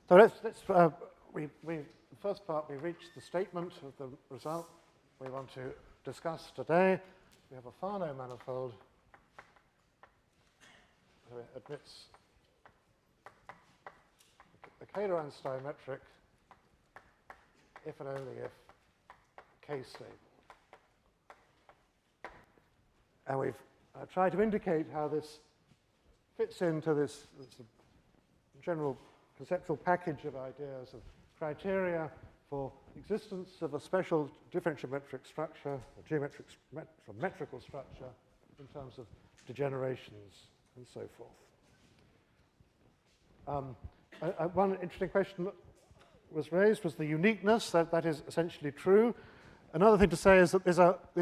So the first part, we reached the statement of the result we want to discuss today. We have a Fano manifold that admits the Kaehler Einstein metric if and only if K stable. And we've tried to indicate how this fits into this general conceptual package of ideas of criteria for existence of a special differentiometric structure, a metrical structure in terms of degenerations and so forth. One interesting question that was raised was the uniqueness. That is essentially true. Another thing to say is that there's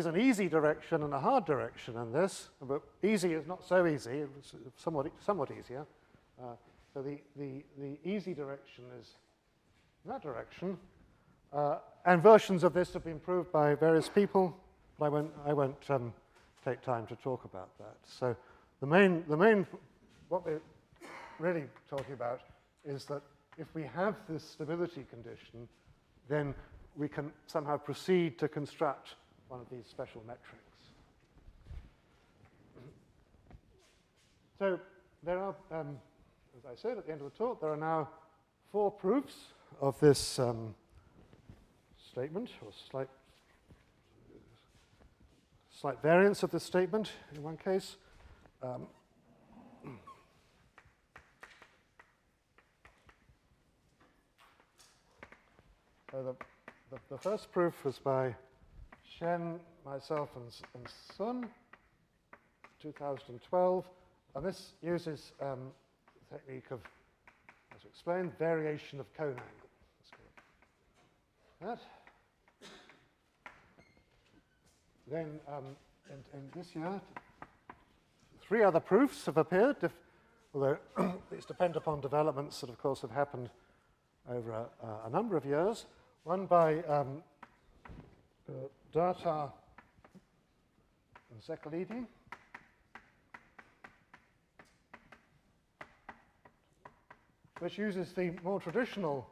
an easy direction and a hard direction in this, but easy is not so easy. It's somewhat easier. So the easy direction is that direction, and versions of this have been proved by various people, but I won't take time to talk about that. So the main what we're really talking about is that if we have this stability condition, then we can somehow proceed to construct one of these special metrics. So there are, as I said at the end of the talk, there are now 4 proofs of this statement, or slight variance of this statement in one case. So the first proof was by Shen, myself, and Sun, 2012, and this uses the technique of, as explained, variation of cone angle. Let's go that. Then in this year, 3 other proofs have appeared, although these depend upon developments that, of course, have happened over a number of years. One by Data and Zekalidi, which uses the more traditional,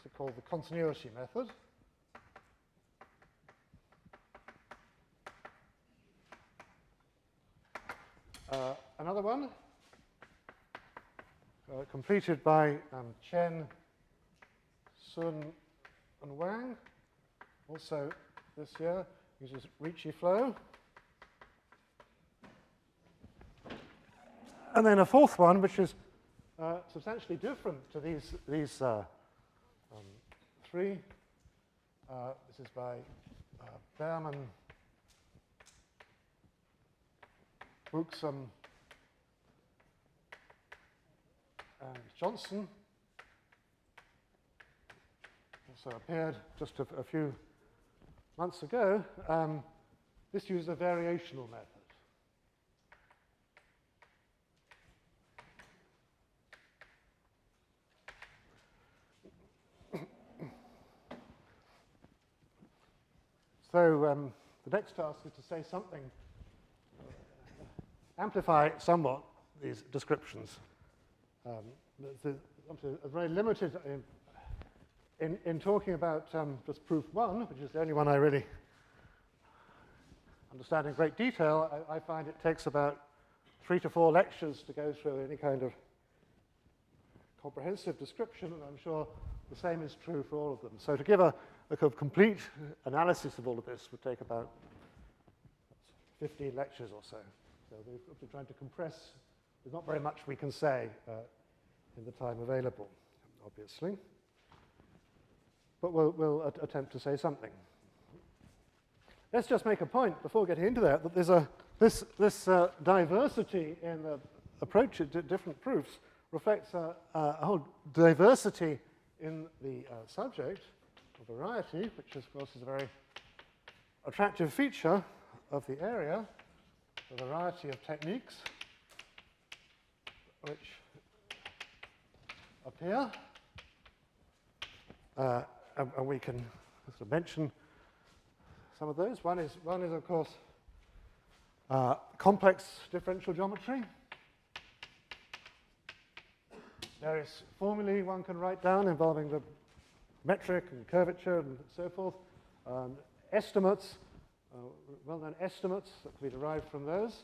what's called the continuity method. Another one, completed by Chen, Sun, and Wang, also this year, uses Ricci flow. And then a fourth one, which is substantially different to these 3. This is by Behrman, Buxom, and Johnson. Also appeared just a few months ago. This uses a variational method. So the next task is to say something, amplify somewhat these descriptions. Very limited in talking about just proof 1, which is the only one I really understand in great detail. I find it takes about 3 to 4 lectures to go through any kind of comprehensive description, and I'm sure the same is true for all of them. So to give a kind of complete analysis of all of this would take about 15 lectures or so. So we're trying to compress. There's not very much we can say in the time available, obviously. But we'll attempt to say something. Let's just make a point before getting into that there's this diversity in the approach to different proofs reflects a whole diversity in the subject, a variety, which of course is a very attractive feature of the area, a variety of techniques which appear. And we can sort of mention some of those. One is of course, complex differential geometry. various formulae one can write down involving the metric and curvature and so forth. Estimates, well-known estimates that can be derived from those.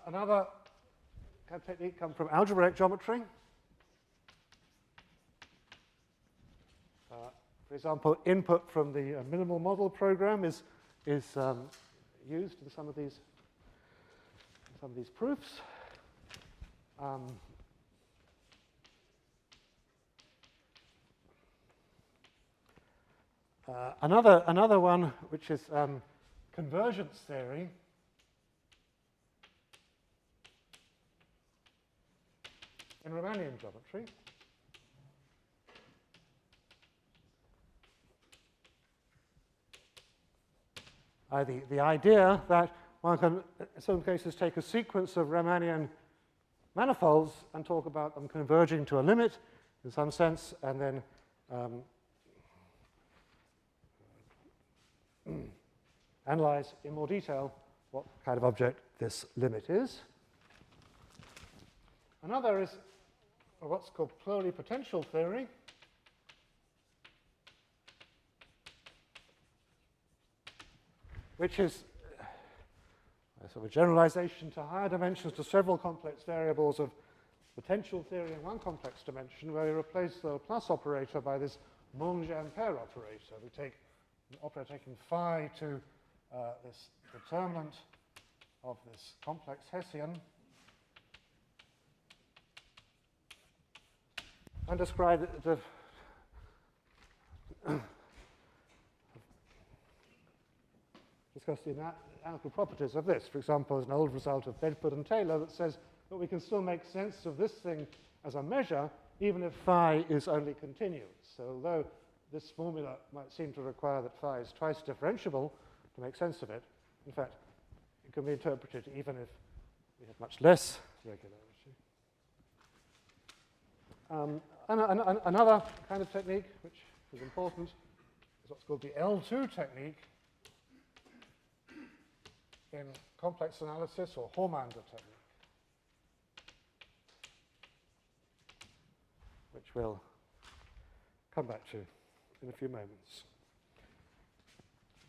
Another kind of technique comes from algebraic geometry. For example, input from the minimal model program is used in some of these proofs. Another one, which is convergence theory. In Riemannian geometry. The idea that one can, in some cases, take a sequence of Riemannian manifolds and talk about them converging to a limit in some sense, and then analyze in more detail what kind of object this limit is. Another is what's called pluripotential theory. Which is a sort of a generalization to higher dimensions to several complex variables of potential theory in one complex dimension, where we replace the plus operator by this Monge-Ampère operator. We take an operator taking phi to this determinant of this complex Hessian and describe the discuss the analytical properties of this. For example, there's an old result of Bedford and Taylor that says that we can still make sense of this thing as a measure, even if phi is only continuous. So although this formula might seem to require that phi is twice differentiable to make sense of it, in fact, it can be interpreted even if we have much less regularity. Another kind of technique which is important is what's called the L2 technique in complex analysis, or Hormander technique, which we'll come back to in a few moments.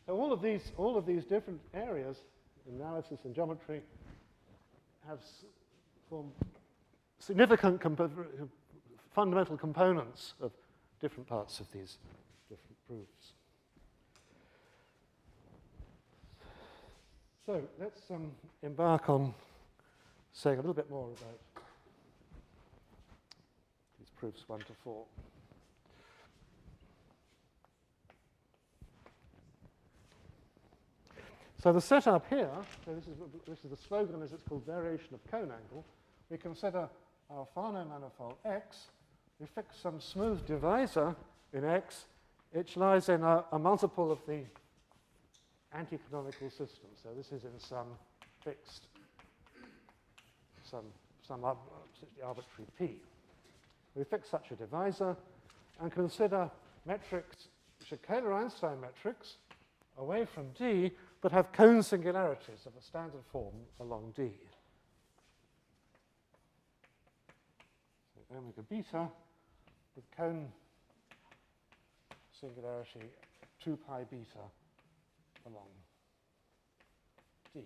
So all of these different areas, analysis and geometry, have formed significant fundamental components of different parts of these different proofs. So let's embark on saying a little bit more about these proofs 1 to 4. So the setup here, so this is the slogan, as it's called variation of cone angle. We consider our Fano manifold X. We fix some smooth divisor in X, which lies in a multiple of the anti-canonical system. So this is in some fixed, some arbitrary P. We fix such a divisor and consider metrics which are Kaehler Einstein metrics away from D, but have cone singularities of a standard form along D. So omega beta with cone singularity 2 pi beta along D.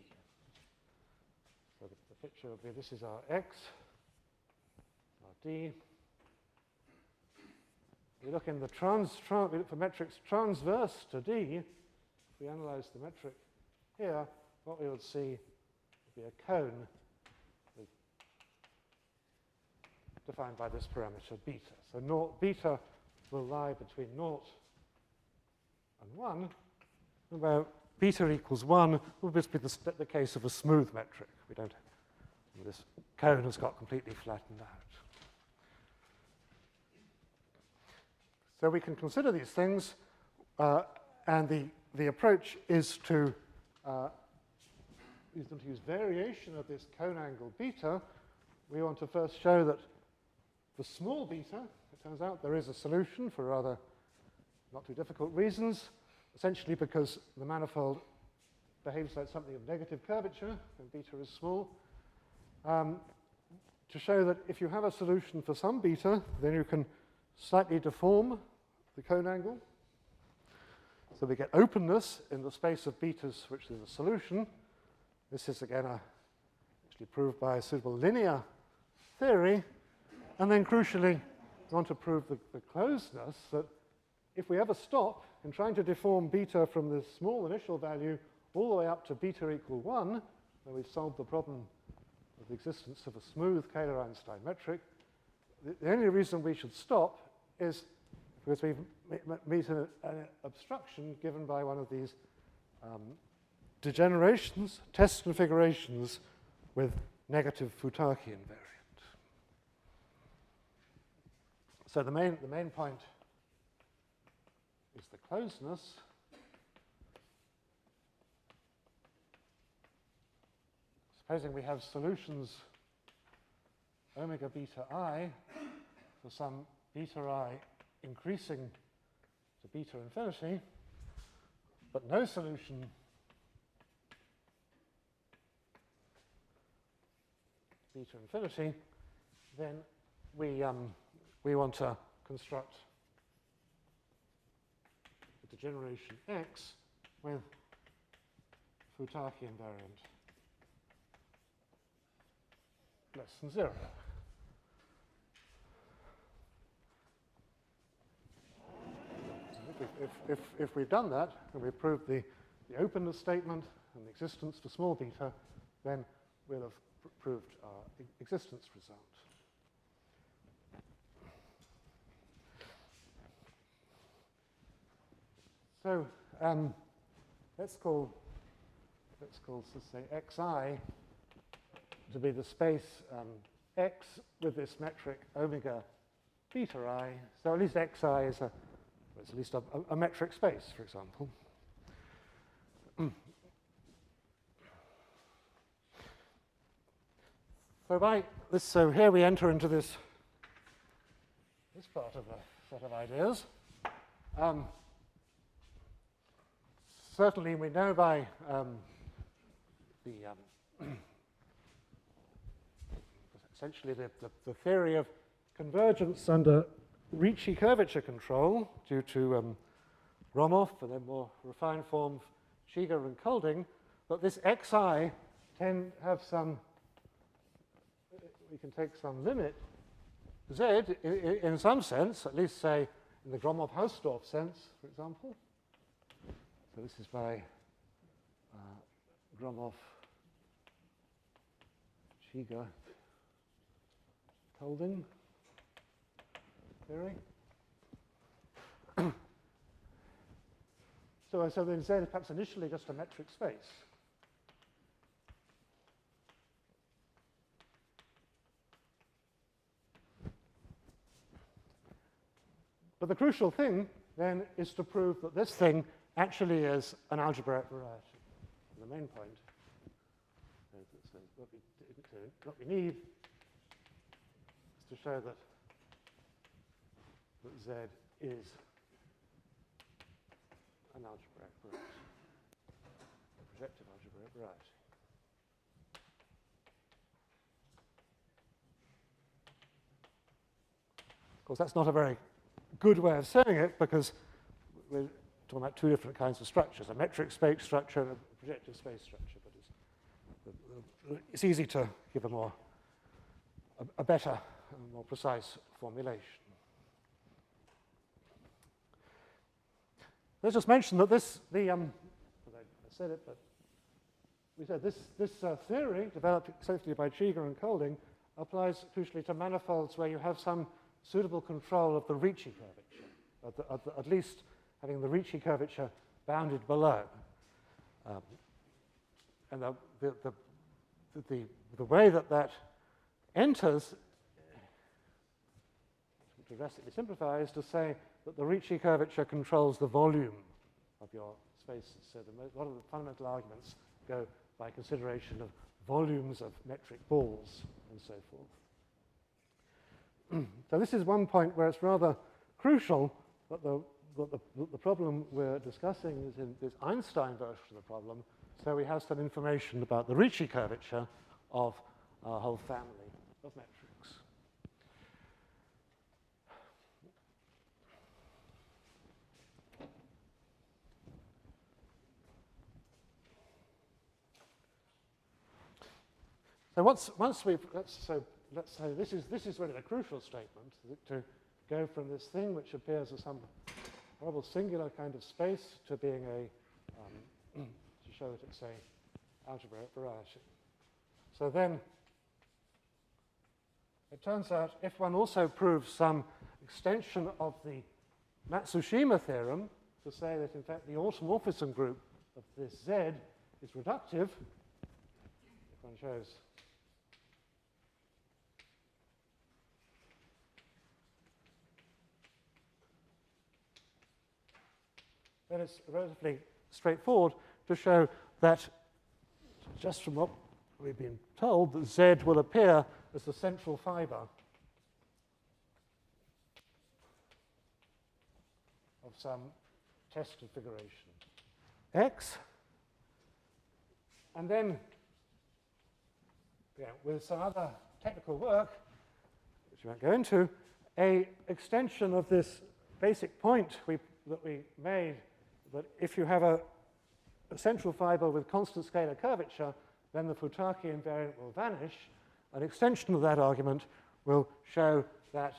So the picture will be, this is our X, our D. We look in the we look for metrics transverse to D. If we analyze the metric here, what we would see would be a cone defined by this parameter beta. So beta will lie between 0 and 1. Where beta equals 1 will just be the case of a smooth metric. We don't, this cone has got completely flattened out. So we can consider these things, and the approach is to use variation of this cone angle beta. We want to first show that for small beta, it turns out there is a solution for rather not too difficult reasons. Essentially because the manifold behaves like something of negative curvature when beta is small, to show that if you have a solution for some beta, then you can slightly deform the cone angle. So we get openness in the space of betas, which is a solution. This is, again, actually proved by a suitable linear theory. And then, crucially, we want to prove the closeness, that if we ever stop in trying to deform beta from this small initial value all the way up to beta equal 1, where we've solved the problem of the existence of a smooth Kaehler Einstein metric, the only reason we should stop is because we meet an obstruction given by one of these degenerations, test configurations with negative Futaki invariant. So the main point is the closeness. Supposing we have solutions omega beta I for some beta I increasing to beta infinity, but no solution beta infinity, then we want to construct a degeneration X with Futaki invariant less than 0. If we've done that, and we've proved the openness statement and the existence for small beta, then we'll have proved our existence result. So let's call, let's say, xi to be the space x with this metric omega beta I. So at least xi is it's at least a metric space, for example. So here we enter into this part of the set of ideas. Certainly, we know by essentially the theory of convergence under Ricci curvature control due to Gromov and then more refined form Shiga and Kolding, that this xi can have some, we can take some limit z in some sense, at least say in the Gromov-Hausdorff sense, for example. So this is by Gromov, Shiga, Kolding theory. So then Z is perhaps initially just a metric space. But the crucial thing then is to prove that this thing actually is an algebraic variety. The main point. So what we need is to show that Z is an algebraic variety, a projective algebraic variety. Of course, that's not a very good way of saying it because we're talking about two different kinds of structures, a metric space structure and a projective space structure, but it's easy to give a better, more precise formulation. Let's just mention that I said it, but we said this theory, developed extensively by Shiga and Kolding, applies crucially to manifolds where you have some suitable control of the Ricci curvature, at least having the Ricci curvature bounded below. And the way that enters, to drastically simplify, is to say that the Ricci curvature controls the volume of your spaces. So a lot of the fundamental arguments go by consideration of volumes of metric balls and so forth. So this is one point where it's rather crucial that the problem we're discussing is in this Einstein version of the problem, So we have some information about the Ricci curvature of our whole family of metrics. So once we've, let's say this is really the crucial statement, to go from this thing which appears as some horrible singular kind of space to being a, to show that it's a algebraic variety. So then it turns out if one also proves some extension of the Matsushima theorem to say that in fact the automorphism group of this Z is reductive, if one shows then it's relatively straightforward to show that just from what we've been told, that Z will appear as the central fiber of some test configuration X. And then, with some other technical work, which we won't go into, an extension of this basic point that we made, that if you have a central fiber with constant scalar curvature, then the Futaki invariant will vanish. An extension of that argument will show that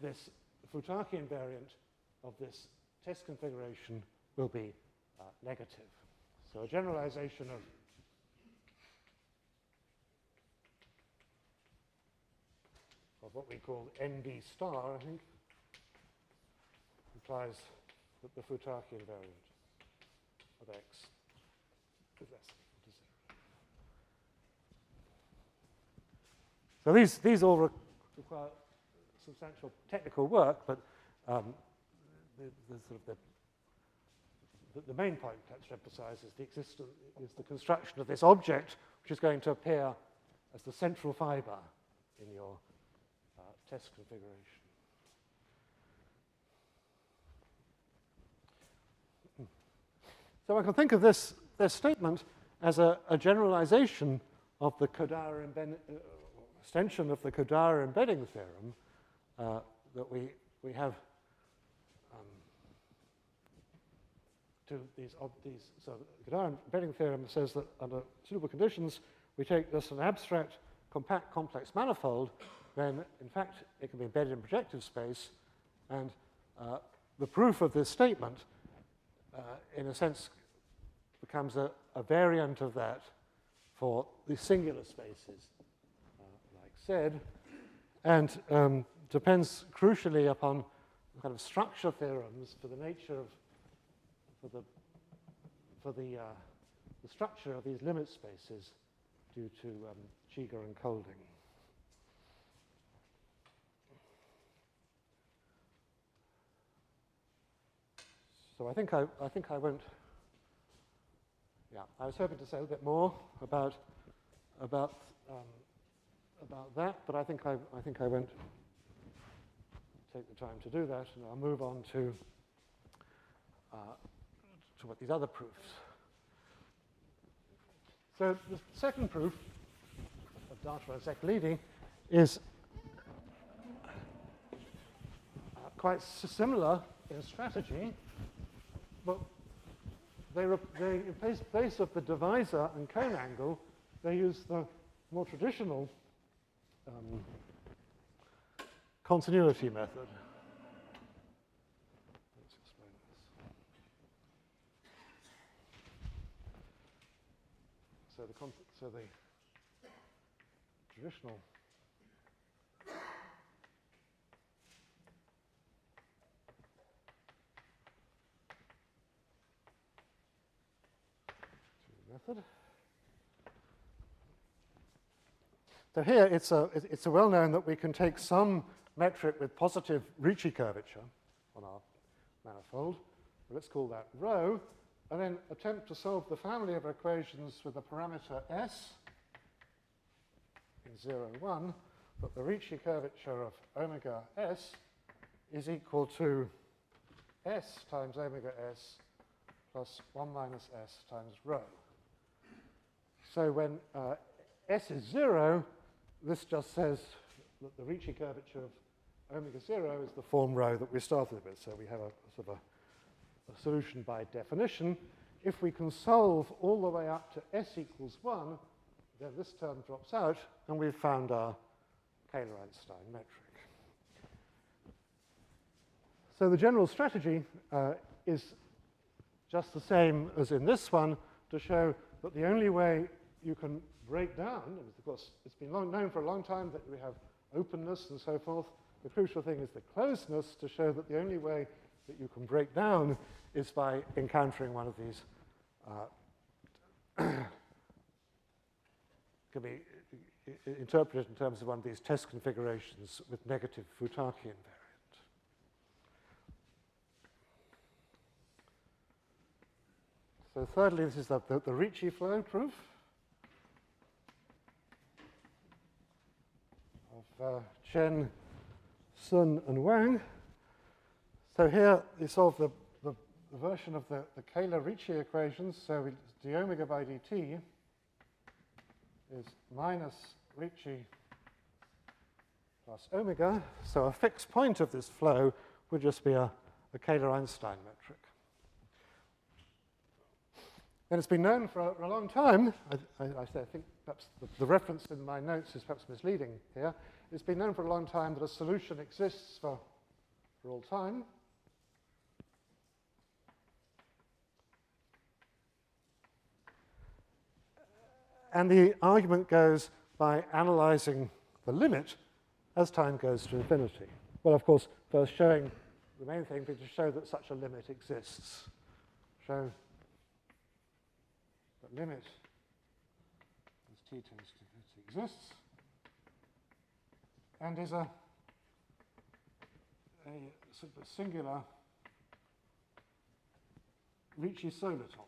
this Futaki invariant of this test configuration will be negative. So a generalization of what we call NB star, I think, implies that the Futaki invariant of X is less than equal to 0. So these all require substantial technical work, but the main point perhaps to emphasize is the construction of this object, which is going to appear as the central fiber in your test configuration. So I can think of this statement as a generalization of the Kodara extension of the Kodara embedding theorem that we have to these. So the Kodara embedding theorem says that under suitable conditions, we take this an abstract, compact, complex manifold, then in fact it can be embedded in projective space, and the proof of this statement in a sense becomes a variant of that for the singular spaces, like said, and depends crucially upon kind of structure theorems for the nature of for the structure of these limit spaces due to Cheeger and Colding. So I think I won't. Yeah, I was hoping to say a little bit more about that, but I think I won't take the time to do that, and I'll move on to what these other proofs. So the second proof of data leading is quite similar in strategy, but they in place of the divisor and cone angle, they use the more traditional continuity method. Let's explain this. So the traditional method. So here it's a well-known that we can take some metric with positive Ricci curvature on our manifold. Let's call that rho, and then attempt to solve the family of equations with the parameter s in 0, 1, but the Ricci curvature of omega s is equal to s times omega s plus 1 minus s times rho. so when S is 0, this just says that the Ricci curvature of omega 0 is the form rho that we started with. So we have a sort of a solution by definition. If we can solve all the way up to S equals 1, then this term drops out, and we've found our Kaehler Einstein metric. So the general strategy is just the same as in this one, to show that the only way you can break down, and of course it's been known for a long time that we have openness and so forth. The crucial thing is the closeness, to show that the only way that you can break down is by encountering one of these, can be interpreted in terms of one of these test configurations with negative Futaki invariant. So thirdly, this is the Ricci flow proof of Chen, Sun, and Wang. So here you solve the version of the Kaehler-Ricci equations. So d omega by dt is minus Ricci plus omega. So a fixed point of this flow would just be a Kaehler Einstein metric. And it's been known for a long time, I think perhaps the reference in my notes is perhaps misleading here. It's been known for a long time that a solution exists for all time. And the argument goes by analyzing the limit as time goes to infinity. Well, of course, first showing the main thing is to show that such a limit exists. Show that limit as t tends to infinity exists and is a sort of singular Ricci soliton.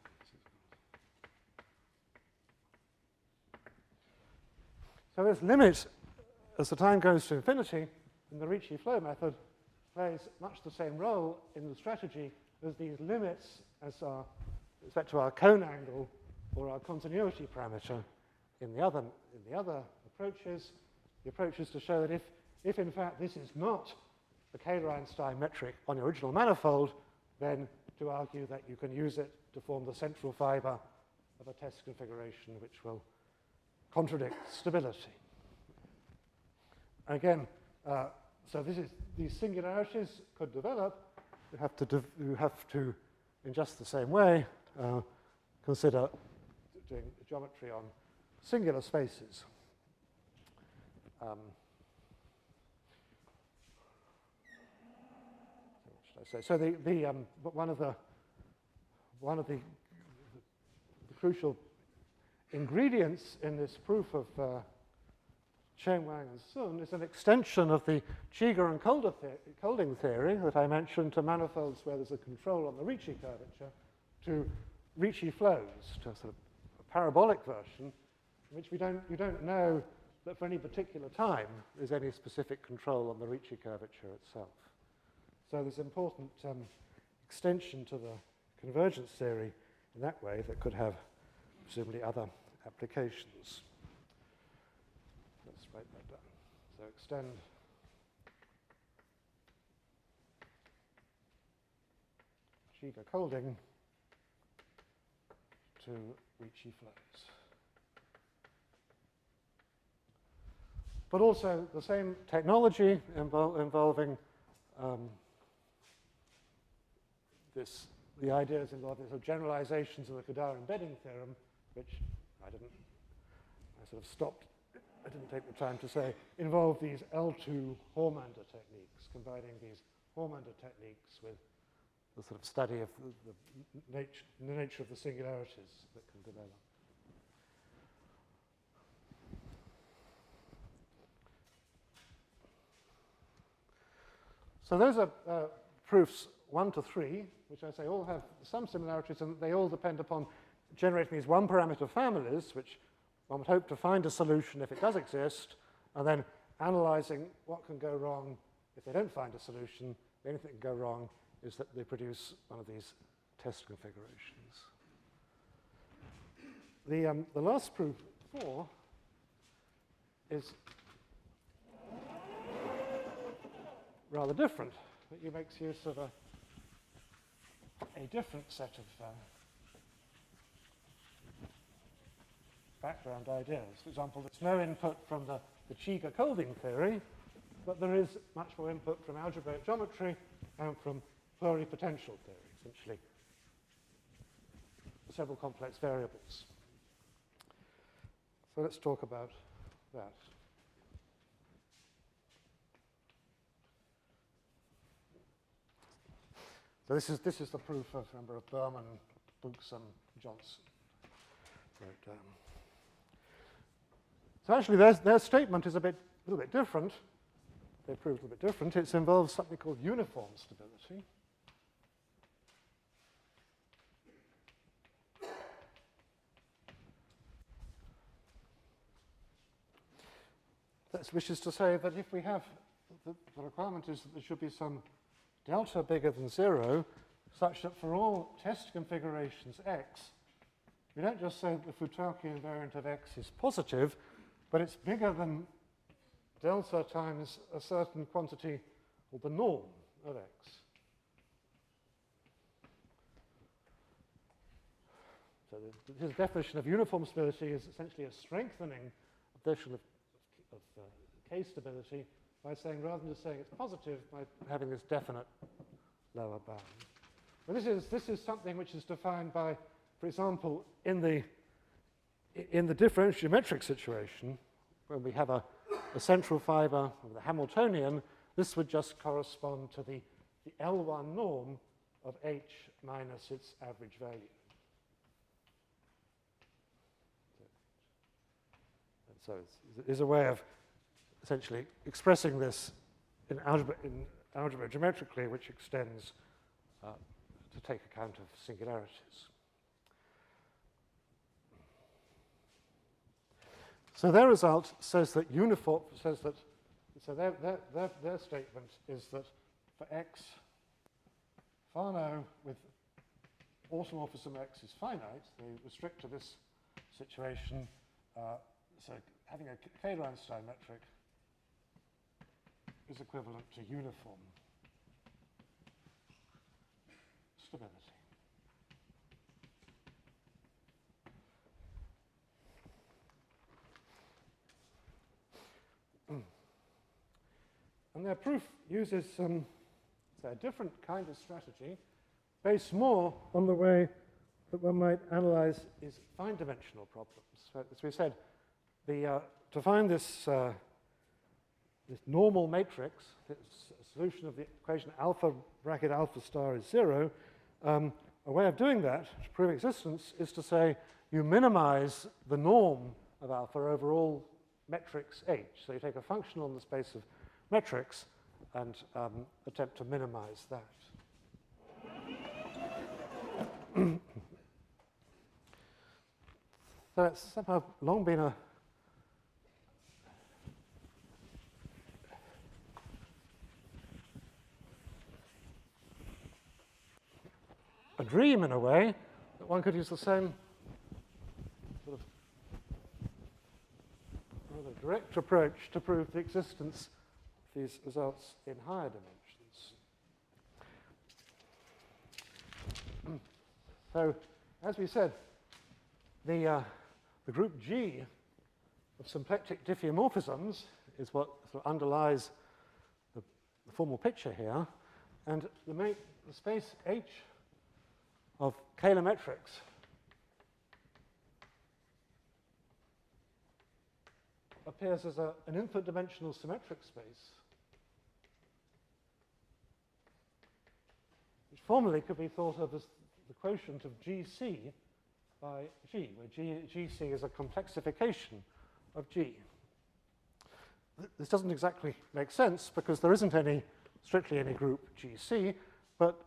So this limit, as the time goes to infinity, in the Ricci flow method, plays much the same role in the strategy as these limits as our respect to our cone angle or our continuity parameter in the other approaches. The approach is to show that if in fact this is not the Kaehler Einstein metric on the original manifold, then to argue that you can use it to form the central fiber of a test configuration which will contradict stability. Again, so these singularities could develop. You have to, in just the same way, consider doing geometry on singular spaces. What should I say? So one of the crucial ingredients in this proof of Chen, Wang, and Sun is an extension of the Cheeger and Colding theory that I mentioned to manifolds where there's a control on the Ricci curvature, to Ricci flows, to a sort of a parabolic version, in which you don't know that for any particular time there's any specific control on the Ricci curvature itself. So there's important extension to the convergence theory in that way that could have presumably other applications. Let's write that down. So extend Cheeger-Colding to Ricci flows. But also the same technology involving the ideas involving sort of generalizations of the Kadar embedding theorem, which I sort of stopped, I didn't take the time to say, involve these L2 Hormander techniques, combining these Hormander techniques with the sort of study of the nature of the singularities that can develop. So those are proofs 1 to 3, which I say all have some similarities, and they all depend upon generating these one-parameter families, which one would hope to find a solution if it does exist, and then analyzing what can go wrong if they don't find a solution. The only thing that can go wrong is that they produce one of these test configurations. the last proof, 4, is rather different. It makes use of a different set of background ideas. For example, there's no input from the Cheeger-Colding theory, but there is much more input from algebraic geometry and from pluripotential theory, essentially several complex variables. So let's talk about that. So this is the proof of, remember, of Berman, Bookson, Johnson. Wrote down. So actually, their statement is a little bit different. They proved a little bit different. It involves something called uniform stability. Which is to say that if we have, the requirement is that there should be some delta bigger than 0, such that for all test configurations x, we don't just say that the Futaki invariant of x is positive, but it's bigger than delta times a certain quantity, or the norm of x. So his definition of uniform stability is essentially a strengthening of the definition of k-stability by saying, rather than just saying it's positive, by having this definite lower bound. But this is something which is defined by, for example, in the differential geometric situation, when we have a central fiber of the Hamiltonian, this would just correspond to the L1 norm of H minus its average value. And so it's a way of essentially expressing this in algebra geometrically, which extends to take account of singularities. So their result says that so their statement is that for x, Fano with automorphism x is finite, they restrict to this situation, so having a Kaehler Einstein metric is equivalent to uniform stability. And their proof uses a different kind of strategy, based more on the way that one might analyze is fine-dimensional problems. So, as we said, to find this normal matrix, this solution of the equation alpha bracket alpha star is 0, a way of doing that, to prove existence, is to say you minimize the norm of alpha over all metrics H. So you take a function on the space of metrics and attempt to minimize that. So it's somehow long been a dream, in a way, that one could use the same sort of rather direct approach to prove the existence of these results in higher dimensions. So, as we said, the group G of symplectic diffeomorphisms is what sort of underlies the formal picture here, and the space H of Kaehler metrics appears as an infinite dimensional symmetric space, which formally could be thought of as the quotient of GC by G, where GC is a complexification of G. This doesn't exactly make sense because there isn't strictly any group GC, but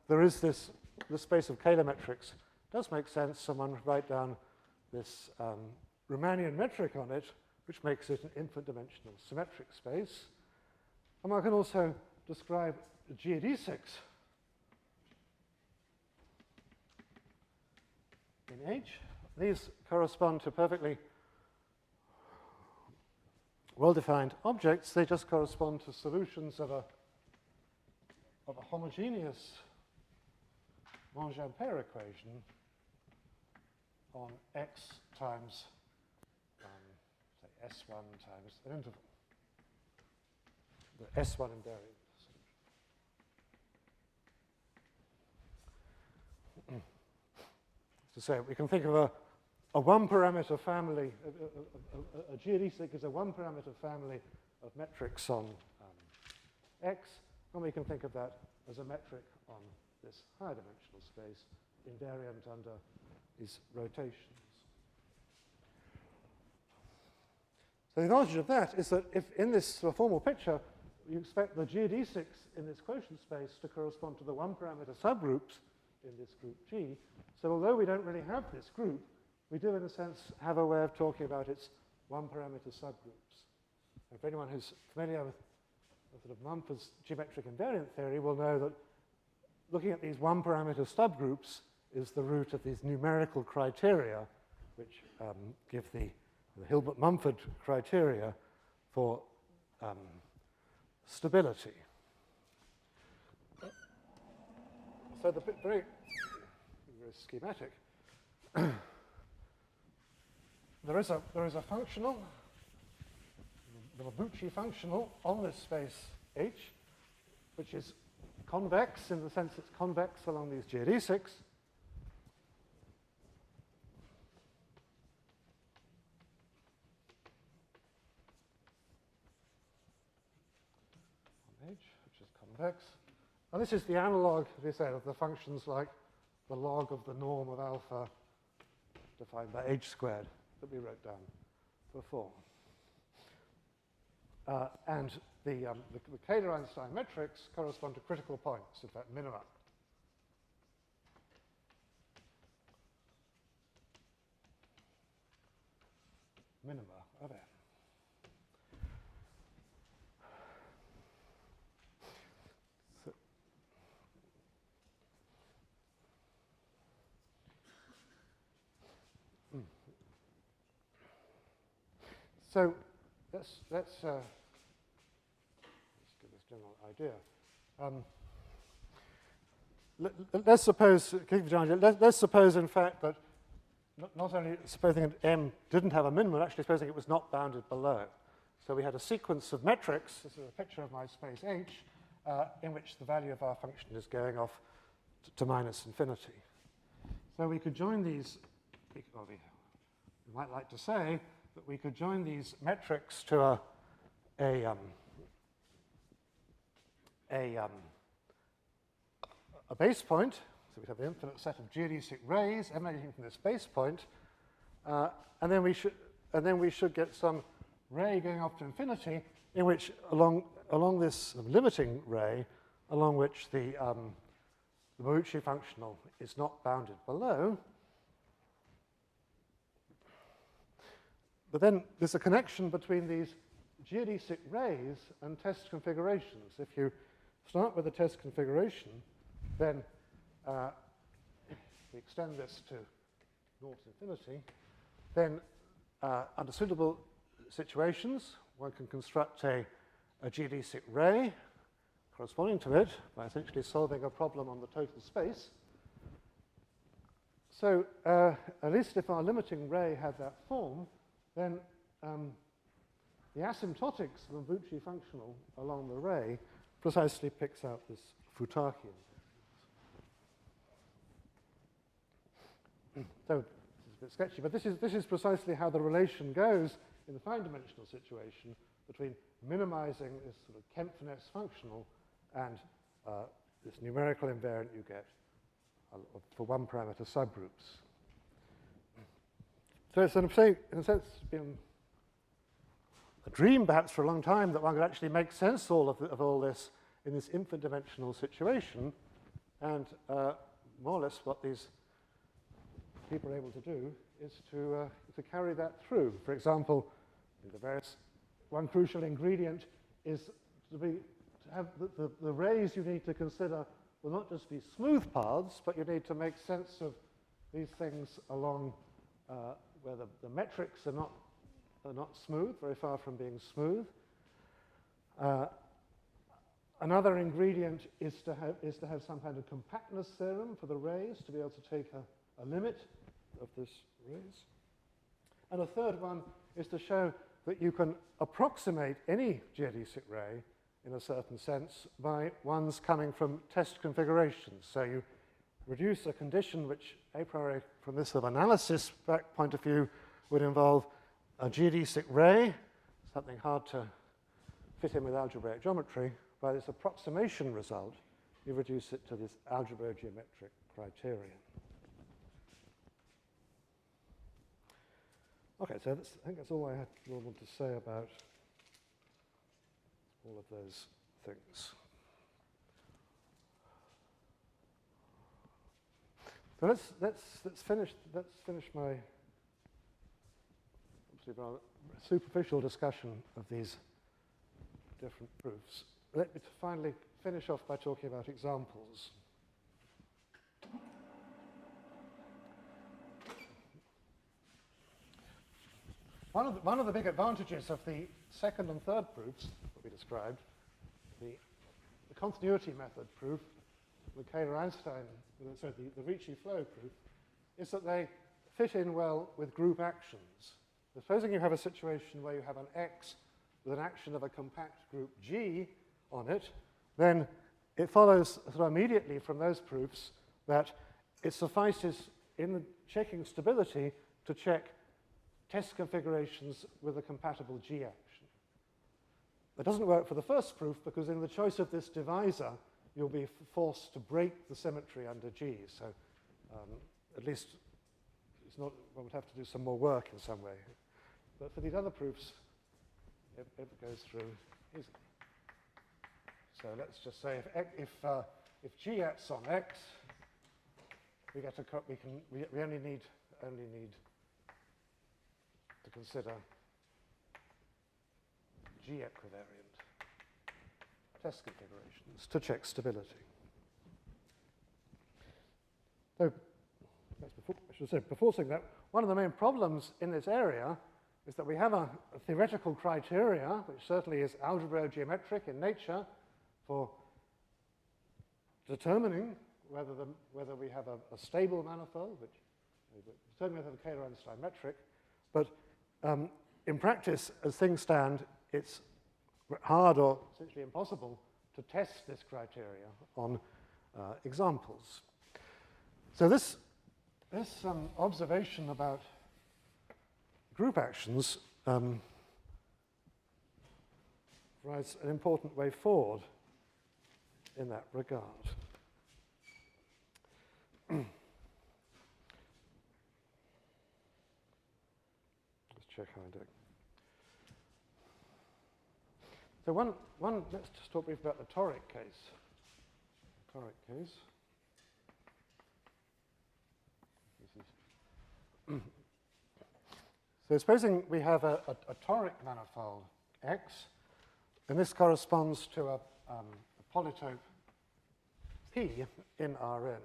there is the space of Kaehler metrics. It does make sense. Someone would write down this Riemannian metric on it, which makes it an infinite dimensional symmetric space. And one can also describe a GD6 in H. these correspond to perfectly well-defined objects. They just correspond to solutions of a homogeneous Monge-Ampère equation on x times, say, S1 times an interval. The S1 invariant solution. So say we can think of a one-parameter family, a geodesic is a one-parameter family of metrics on X, and we can think of that as a metric on this higher dimensional space, invariant under these rotations. So the advantage of that is that if in this sort of formal picture, you expect the geodesics in this quotient space to correspond to the one-parameter subgroups in this group G. So although we don't really have this group, we do, in a sense, have a way of talking about its one-parameter subgroups. And for anyone who's familiar with sort of Mumford's geometric invariant theory will know that looking at these one-parameter subgroups is the root of these numerical criteria, which give the Hilbert-Mumford criteria for stability. So the very schematic. There is a functional, the Mabuchi functional on this space H, which is convex in the sense it's convex along these geodesics. On H, which is convex. And this is the analog, as we said, of the functions like the log of the norm of alpha defined by h squared that we wrote down before. And the Kaehler Einstein metrics correspond to critical points, in fact, minima. Minima of M. So let's give this general idea. Let's suppose, in fact, that not only supposing that M didn't have a minimum, actually supposing it was not bounded below. So we had a sequence of metrics, this is a picture of my space H, in which the value of our function is going off to minus infinity. So we could join these, we might like to say, that we could join these metrics to a base point. So we have the infinite set of geodesic rays emanating from this base point, and then we should get some ray going off to infinity, in which along this limiting ray, along which the Mabuchi functional is not bounded below. But then there's a connection between these geodesic rays and test configurations. If you start with a test configuration, then if we extend this to naught to infinity, then under suitable situations, one can construct a geodesic ray corresponding to it by essentially solving a problem on the total space. So at least if our limiting ray had that form, then the asymptotics of the Mabuchi functional along the ray precisely picks out this Futaki invariance. So it's a bit sketchy, but this is precisely how the relation goes in the fine-dimensional situation between minimizing this sort of Kempfness functional and this numerical invariant you get for one-parameter subgroups. So it's, in a sense, been a dream, perhaps, for a long time that one could actually make sense of all this in this infinite-dimensional situation, and more or less what these people are able to do is to carry that through. For example, one crucial ingredient is to have the rays you need to consider will not just be smooth paths, but you need to make sense of these things along where the metrics are not smooth, very far from being smooth. Another ingredient is to have some kind of compactness theorem for the rays to be able to take a limit of this rays. And a third one is to show that you can approximate any geodesic ray in a certain sense by ones coming from test configurations. So you reduce a condition which, a priori, from this sort of analysis point of view, would involve a geodesic ray, something hard to fit in with algebraic geometry. By this approximation result, you reduce it to this algebrogeometric criterion. Okay, so I think that's all I want to say about all of those things. So let's finish my obviously rather superficial discussion of these different proofs. Let me finally finish off by talking about examples. One of the big advantages of the second and third proofs that we described, the continuity method proof, the Kaehler Einstein, sorry, the Ricci flow proof, is that they fit in well with group actions. Supposing you have a situation where you have an X with an action of a compact group G on it, then it follows sort of immediately from those proofs that it suffices in the checking stability to check test configurations with a compatible G action. That doesn't work for the first proof because in the choice of this divisor, you'll be forced to break the symmetry under G. So at least it's not, one would have to do some more work in some way. But for these other proofs, it goes through easily. So let's just say if G acts on X, we only need to consider G equivariant test configurations to check stability. So, before saying that, one of the main problems in this area is that we have a theoretical criteria, which certainly is algebrogeometric in nature, for determining whether we have a stable manifold, which determining whether the Kaehler Einstein metric, but in practice, as things stand, it's hard or essentially impossible to test this criteria on examples. So this observation about group actions provides an important way forward in that regard. Let's check how I'm doing. So let's just talk briefly about the toric case. So supposing we have a toric manifold X, and this corresponds to a polytope P in Rn.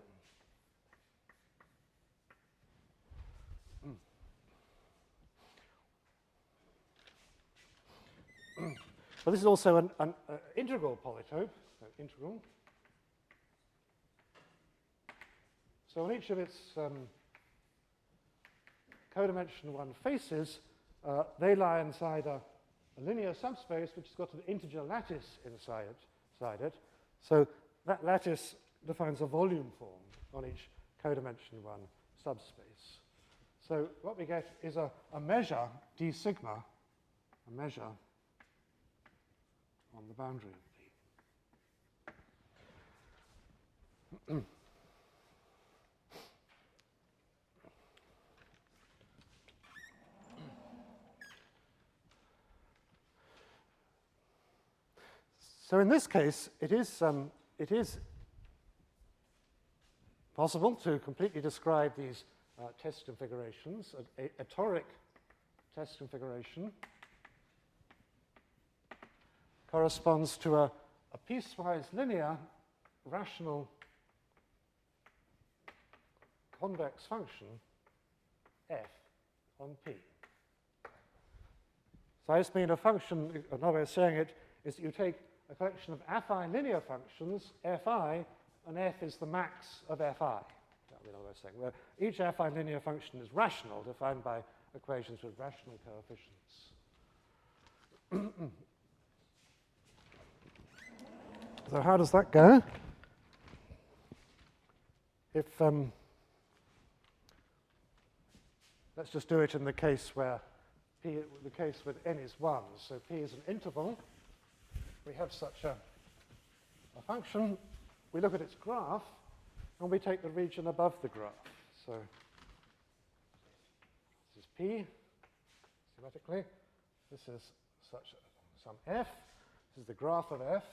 Well, this is also an integral polytope, so integral. So on each of its codimension 1 faces, they lie inside a linear subspace which has got an integer lattice inside it. So that lattice defines a volume form on each codimension 1 subspace. So what we get is a measure, d sigma, a measure on the boundary of D. So in this case, it is possible to completely describe these test configurations. A toric test configuration corresponds to a piecewise linear rational convex function f on P. So I just mean a function, another way of saying it is that you take a collection of affine linear functions, fi, and f is the max of fi. That would be another way of saying, where each affine linear function is rational, defined by equations with rational coefficients. So how does that go? If let's just do it in the case where P, the case with n is 1. So P is an interval. We have such a function. We look at its graph, and we take the region above the graph. So this is P, symmetrically. This is some f. This is the graph of f.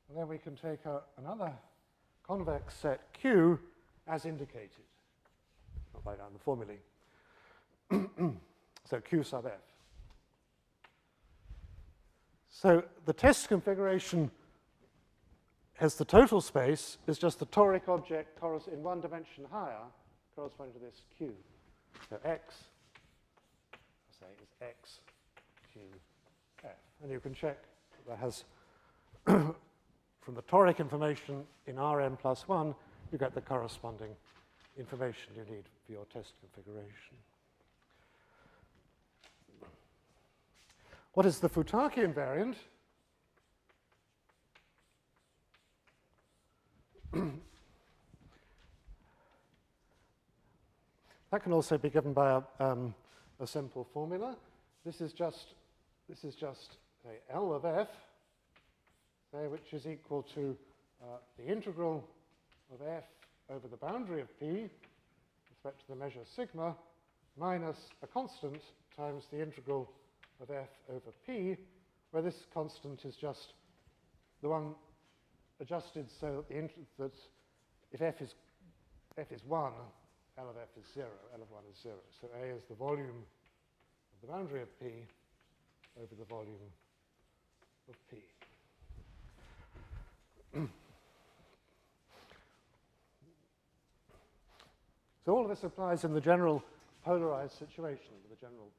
And then we can take another convex set Q as indicated. I'll write down the formulae. So Q sub f. So the test configuration has the total space is just the toric object in one dimension higher corresponding to this Q. So X, I say, is X, Q, F. And you can check that has, from the toric information in Rm plus 1, you get the corresponding information you need for your test configuration. What is the Futaki invariant? That can also be given by a simple formula. This is just say, L of f, say, which is equal to the integral of f over the boundary of P with respect to the measure sigma minus a constant times the integral of f over P, where this constant is just the one adjusted so that if f is 1, L of f is 0, L of 1 is 0. So A is the volume of the boundary of P over the volume of P. So all of this applies in the general polarized situation, with the general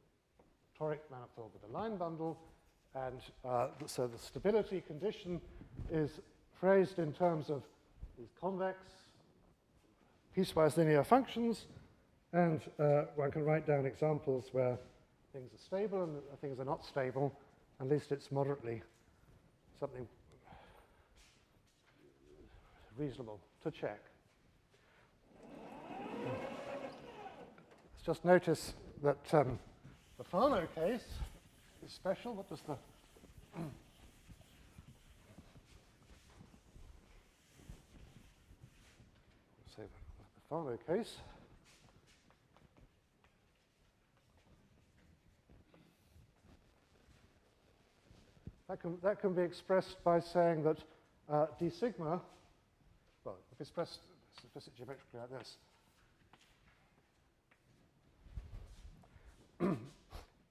toric manifold with a line bundle, and so the stability condition is phrased in terms of these convex piecewise linear functions, and one can write down examples where things are stable and things are not stable. At least it's moderately something reasonable to check. Let's just notice that the Fano case is special. What does the say the Fano case? That can be expressed by saying that d sigma, well, if express it geometrically like this,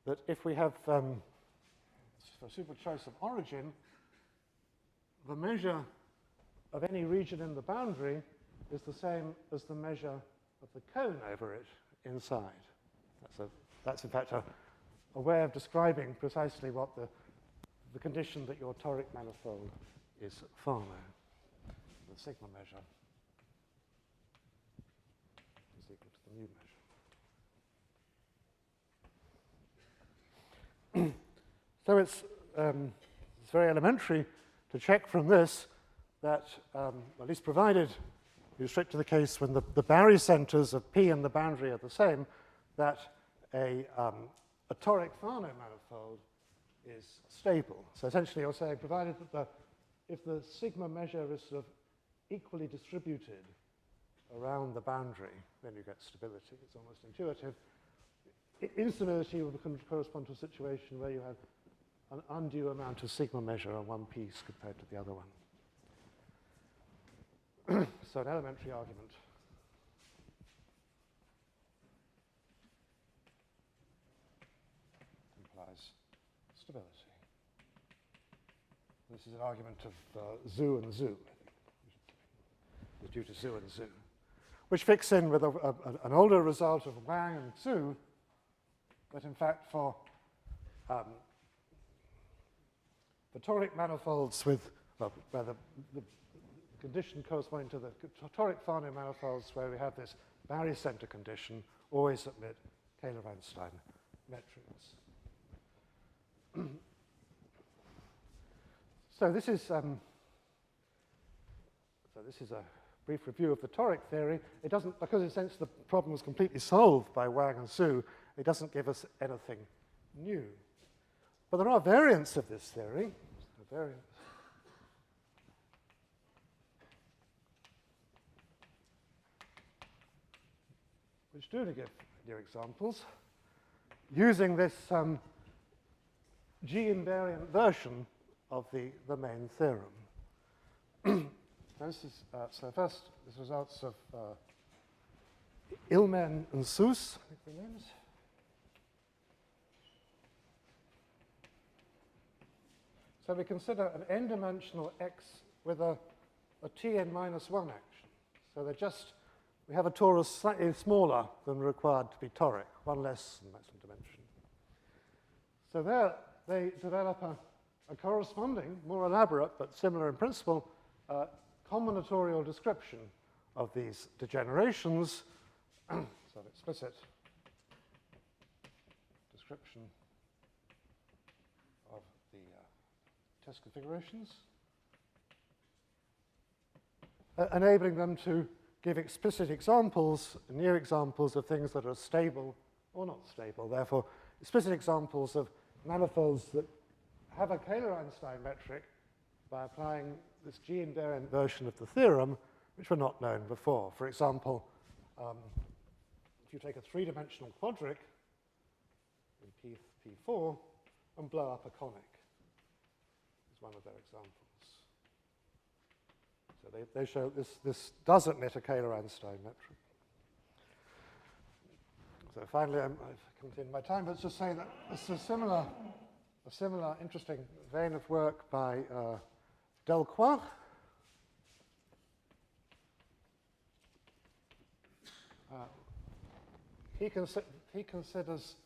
that if we have a super choice of origin, the measure of any region in the boundary is the same as the measure of the cone over it inside. That's in fact a way of describing precisely what the condition that your toric manifold is Fano. The sigma measure is equal to the mu measure. So it's very elementary to check from this that, at least provided you restrict to the case when the barycenters of P and the boundary are the same, that a toric Fano manifold is stable. So essentially you're saying, provided that if the sigma measure is sort of equally distributed around the boundary, then you get stability. It's almost intuitive. Instability will correspond to a situation where you have an undue amount of sigma measure on one piece compared to the other one. So an elementary argument. Implies stability. This is an argument of Zhu and Zhu, due to Zhu and Zhu. which fits in with an older result of Wang and Zhu, that in fact for toric manifolds with, well, where the condition corresponding to the toric Fano manifolds where we have this barycenter condition always admit Kaehler Einstein metrics. So this is a brief review of the toric theory. It doesn't, because in a sense the problem was completely solved by Wang and Zhu, it doesn't give us anything new. But there are variants of this theory. Which do give new examples using this G-invariant version of the main theorem. So first, this results of Illman and Soos, I think the names. So we consider an n-dimensional x with a Tn minus 1 action. So they're just, we have a torus slightly smaller than required to be toric, one less than maximum dimension. So there they develop a corresponding, more elaborate, but similar in principle, combinatorial description of these degenerations. So explicit description of the test configurations, enabling them to give explicit examples, new examples of things that are stable or not stable. Therefore, explicit examples of manifolds that have a Kaehler Einstein metric by applying this G-invariant version of the theorem, which were not known before. For example, if you take a three-dimensional quadric in P4 and blow up a conic, is one of their examples. So they show this does admit a Kaehler Einstein metric. So finally, I've come to the end of my time, but let's just say that this is a similar interesting vein of work by Delcroix. He considers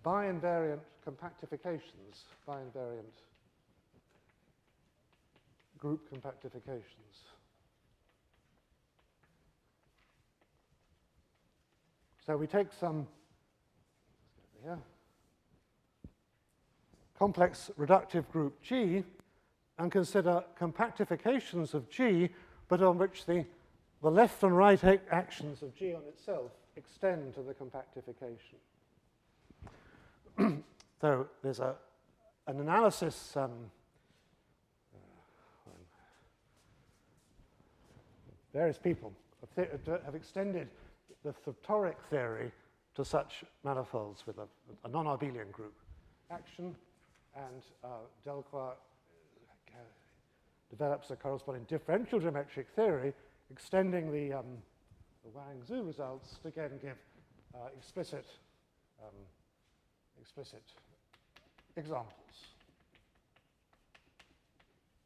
bi-invariant compactifications, bi-invariant group compactifications. So we take some complex reductive group G and consider compactifications of G, but on which the left and right actions of G on itself extend to the compactification. So there's an analysis various people have extended the toric theory to such manifolds with a non-abelian group action, and Delcroix develops a corresponding differential geometric theory extending the Wang-Zhu results to again give explicit examples,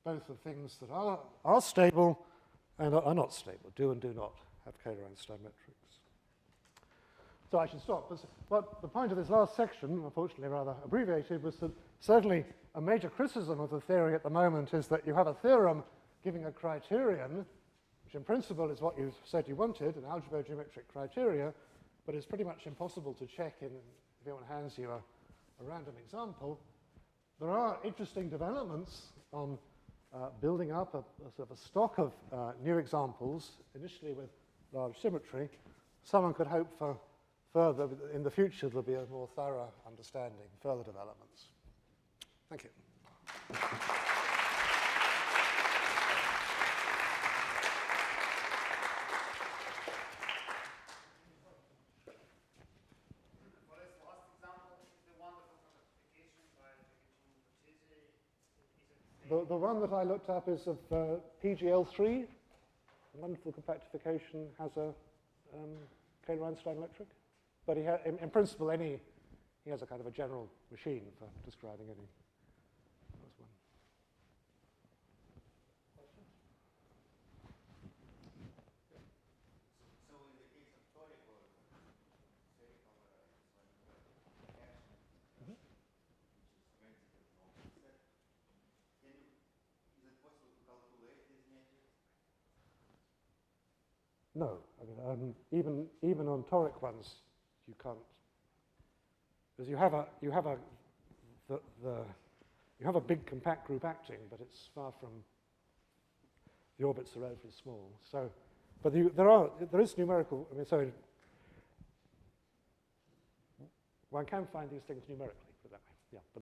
both of things that are stable and are not stable, do and do not have Kaehler Einstein metrics. So I should stop. But the point of this last section, unfortunately rather abbreviated, was that certainly a major criticism of the theory at the moment is that you have a theorem giving a criterion, which in principle is what you said you wanted, an algebraic criteria, but it's pretty much impossible to check if anyone hands you a random example. There are interesting developments on building up a sort of a stock of new examples, initially with large symmetry. Someone could hope for further, in the future, there'll be a more thorough understanding, further developments. Thank you. The one that I looked up is of PGL3. Wonderful compactification has a Kaehler Einstein metric. But he in principle, he has a kind of a general machine for describing any. That was one. no. I mean, even on toric ones, you can't, because you have a big compact group acting, but it's far from, the orbits are relatively small. So, but there is numerical. I mean, so one can find these things numerically, put it that way. Yeah. But